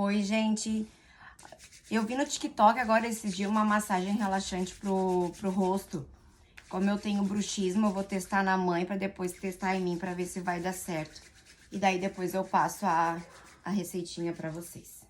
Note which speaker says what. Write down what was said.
Speaker 1: Oi, gente. Eu vi no TikTok agora esses dias uma massagem relaxante pro rosto. Como eu tenho bruxismo, eu vou testar na mãe pra depois testar em mim pra ver se vai dar certo. E daí depois eu passo a receitinha pra vocês.